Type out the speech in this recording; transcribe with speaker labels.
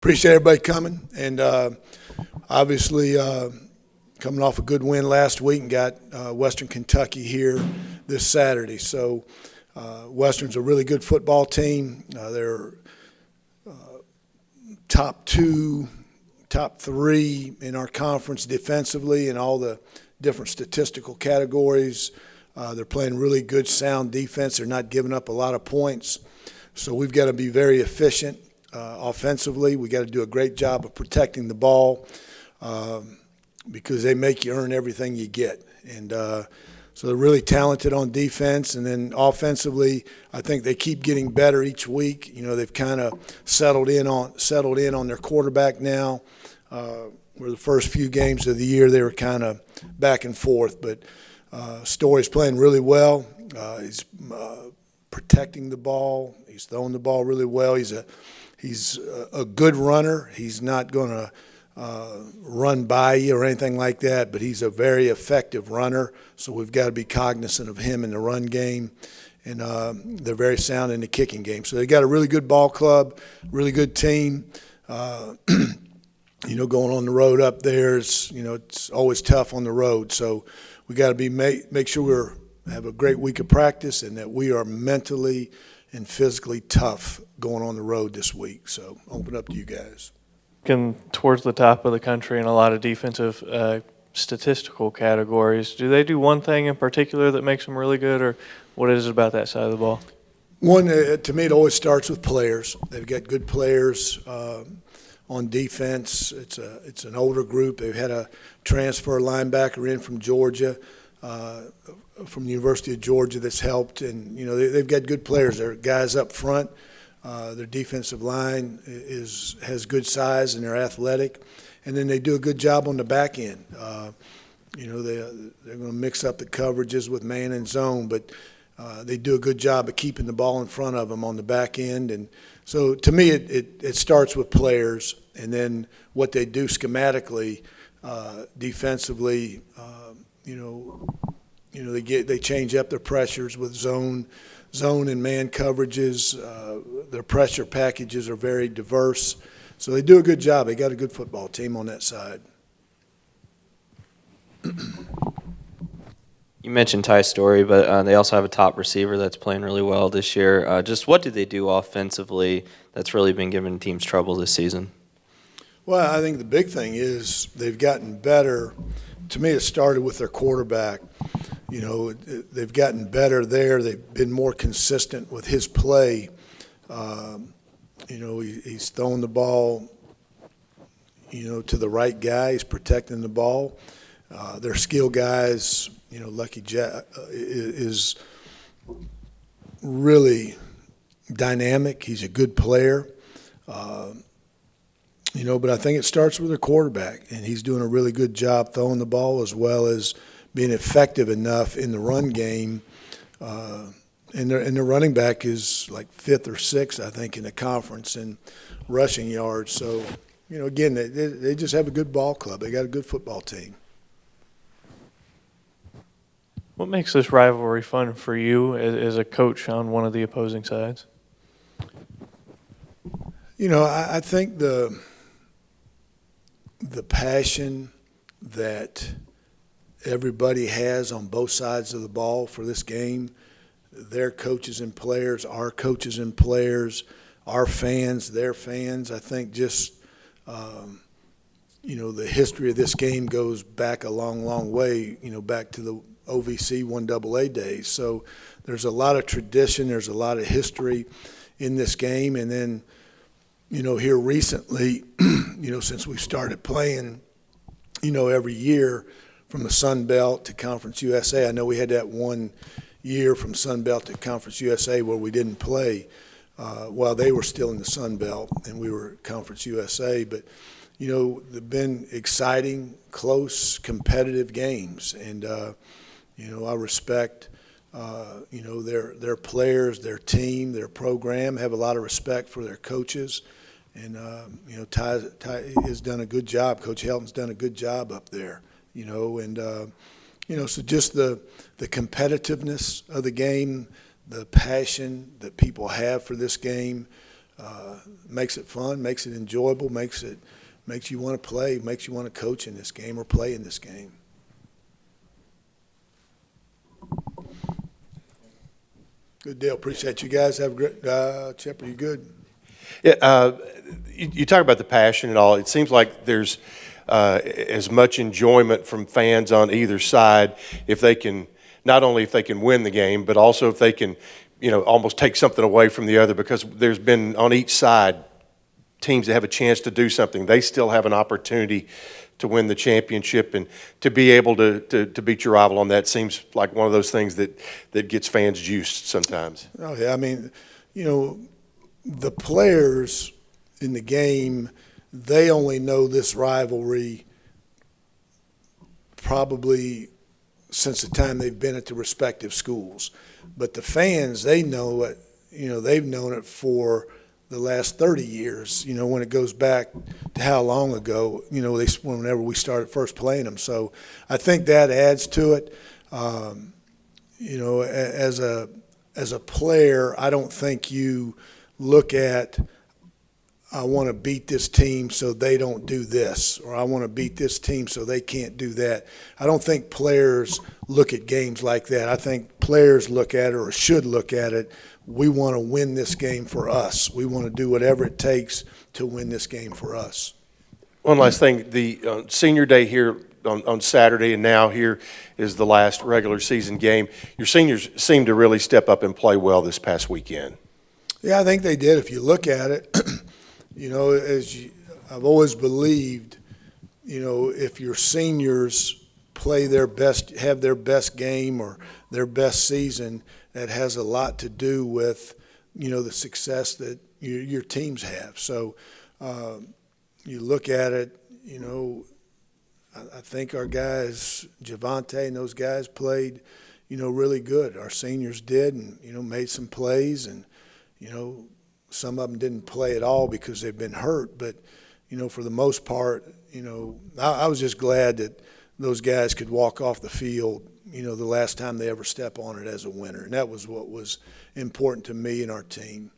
Speaker 1: Appreciate everybody coming, and obviously coming off a good win last week and got Western Kentucky here this Saturday. So Western's a really good football team. They're top two, top three in our conference defensively in all the different statistical categories. They're playing really good, sound defense. They're not giving up a lot of points. So we've got to be very efficient offensively. We got to do a great job of protecting the ball because they make you earn everything you get. And so they're really talented on defense. And then offensively, I think they keep getting better each week. You know, they've kind of settled in on their quarterback now. Where the first few games of the year they were kind of back and forth, but Story's playing really well. He's protecting the ball. He's throwing the ball really well. He's a good runner. He's not going to run by you or anything like that, but he's a very effective runner. So we've got to be cognizant of him in the run game, and they're very sound in the kicking game. So they got a really good ball club, really good team. You know, going on the road up there is, you know, it's always tough on the road. So we got to be make sure we have a great week of practice and that we are mentally and physically tough going on the road this week. So open up to you guys.
Speaker 2: Towards the top of the country in a lot of defensive statistical categories, do they do one thing in particular that makes them really good, or what is it about that side of the ball?
Speaker 1: One, to me, it always starts with players. They've got good players on defense. It's an older group. They've had a transfer linebacker in from Georgia, from the University of Georgia, that's helped. And you know they've got good players. They're guys up front. Their defensive line has good size and they're athletic, and then they do a good job on the back end. You know they're going to mix up the coverages with man and zone, but they do a good job of keeping the ball in front of them on the back end. And so to me, it starts with players, and then what they do schematically, defensively. They change up their pressures with zone and man coverages. Their pressure packages are very diverse, so they do a good job. They got a good football team on that side.
Speaker 3: You mentioned Ty Story, but they also have a top receiver that's playing really well this year. Just what do they do offensively that's really been giving teams trouble this season?
Speaker 1: Well, I think the big thing is they've gotten better. To me, it started with their quarterback. You know, they've gotten better there. They've been more consistent with his play. You know, he's throwing the ball, you know, to the right guy. He's protecting the ball. Their skill guys, you know, Lucky Jack is really dynamic. He's a good player. You know, but I think it starts with their quarterback, and he's doing a really good job throwing the ball as well as being effective enough in the run game. And their running back is like 5th or 6th, I think, in the conference in rushing yards. So, you know, again, they just have a good ball club. They got a good football team.
Speaker 2: What makes this rivalry fun for you as a coach on one of the opposing sides?
Speaker 1: You know, I think the passion that everybody has on both sides of the ball for this game, their coaches and players, our coaches and players, our fans, their fans, I think just, you know, the history of this game goes back a long, long way, you know, back to the OVC 1AA days. So there's a lot of tradition, there's a lot of history in this game. And then, you know, here recently, you know, since we started playing, you know, every year from the Sun Belt to Conference USA, I know we had that one year from Sun Belt to Conference USA where we didn't play while they were still in the Sun Belt and we were Conference USA. But, you know, they've been exciting, close, competitive games. And, you know, I respect, you know, their players, their team, their program, have a lot of respect for their coaches. And, you know, Ty has done a good job. Coach Helton's done a good job up there, you know. And, you know, so just the competitiveness of the game, the passion that people have for this game, makes it fun, makes it enjoyable, makes you want to play, makes you want to coach in this game or play in this game. Good deal. Appreciate you guys. Have a great Chip, are you good?
Speaker 4: Yeah, you talk about the passion and all. It seems like there's as much enjoyment from fans on either side if they can, not only if they can win the game, but also if they can, almost take something away from the other, because there's been on each side teams that have a chance to do something. They still have an opportunity to win the championship, and to be able to beat your rival on that seems like one of those things that gets fans juiced sometimes.
Speaker 1: Oh, yeah. I mean, the players in the game, they only know this rivalry probably since the time they've been at the respective schools. But the fans, they know it, they've known it for the last 30 years, when it goes back to how long ago, whenever we started first playing them. So I think that adds to it. As a player, I don't think you look at, I want to beat this team so they don't do this, or I want to beat this team so they can't do that. I don't think players look at games like that. I think players look at it, or should look at it, we want to win this game for us. We want to do whatever it takes to win this game for us.
Speaker 4: One last thing, the senior day here on Saturday, and now here is the last regular season game. Your seniors seem to really step up and play well this past weekend.
Speaker 1: Yeah, I think they did. If you look at it, I've always believed, if your seniors play their best, have their best game or their best season, that has a lot to do with, the success that your teams have. So you look at it, I think our guys, Javante and those guys played, really good. Our seniors did, and, made some plays, and, some of them didn't play at all because they've been hurt. But, for the most part, I was just glad that those guys could walk off the field, the last time they ever step on it as a winner. And that was what was important to me and our team.